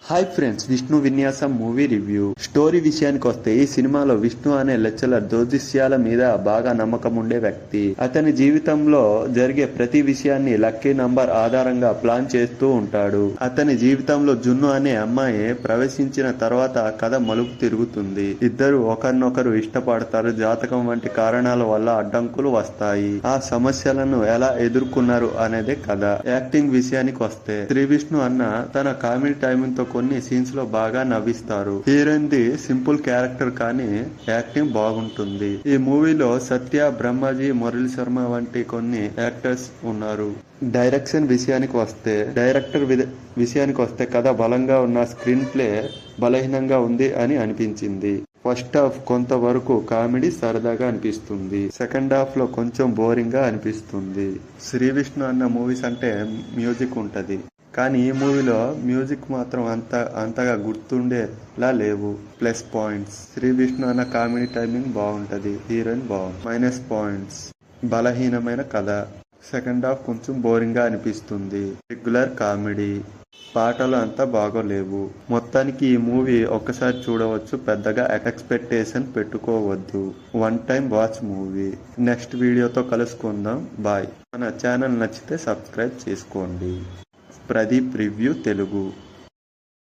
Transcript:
Hi friends, Vishnu విన్యాసం movie review. Story విషయానికి వస్తే ఈ సినిమాలో విష్ణు అనే లెక్చరర్ జ్యోతిష్యాల మీద బాగా నమ్మకం ఉండే వ్యక్తి. అతని జీవితంలో జరిగే ప్రతి విషయాన్ని లక్కీ నంబర్ ఆధారంగా ప్లాన్ చేస్తూ ఉంటాడు. అతని జీవితంలో జున్ను అనే అమ్మాయి ప్రవేశించిన తర్వాత కథ మలుపు తిరుగుతుంది. ఇద్దరు ఒకరినొకరు ఇష్టపడతారు. జాతకం వంటి కారణాల వల్ల అడ్డంకులు వస్తాయి. ఆ సమస్యలను ఎలా ఎదుర్కొన్నారు అనేదే కథ. యాక్టింగ్ విషయానికి వస్తే శ్రీ విష్ణు అన్న తన కామెడీ టైమింగ్ తో కొన్ని సీన్స్ లో బాగా నవ్విస్తారు. హీరోయిన్ ది సింపుల్ క్యారెక్టర్ కానీ యాక్టింగ్ బాగుంటుంది. ఈ మూవీలో సత్య, బ్రహ్మాజీ, మురళీ శర్మ వంటి కొన్ని యాక్టర్స్ ఉన్నారు. డైరెక్టర్ విషయానికి వస్తే కథ బలంగా ఉన్న స్క్రీన్ ప్లే బలహీనంగా ఉంది అని అనిపించింది. ఫస్ట్ హాఫ్ కొంతవరకు కామెడీ సరదాగా అనిపిస్తుంది. సెకండ్ హాఫ్ లో కొంచెం బోరింగ్ గా అనిపిస్తుంది. శ్రీ విష్ణు అన్న మూవీస్ అంటే మ్యూజిక్ ఉంటది, కానీ ఈ మూవీలో మ్యూజిక్ మాత్రం అంతగా గుర్తుండేలా లేవు. ప్లస్ పాయింట్స్: శ్రీ విష్ణు అన్న కామెడీ టైమింగ్ బాగుంటది, హీరోయిన్ బాగుంది. మైనస్ పాయింట్స్: బలహీనమైన కథ, సెకండ్ హాఫ్ కొంచెం బోరింగ్ గా అనిపిస్తుంది. రెగ్యులర్ కామెడీ, పాటలు అంతా బాగోలేవు. మొత్తానికి ఈ మూవీ ఒక్కసారి చూడవచ్చు, పెద్దగా ఎక్స్పెక్టేషన్ పెట్టుకోవద్దు. One time watch movie. Next వీడియోతో కలుసుకుందాం. బాయ్. మన ఛానల్ నచ్చితే సబ్స్క్రైబ్ చేసుకోండి. ప్రదీప్ రివ్యూ తెలుగు.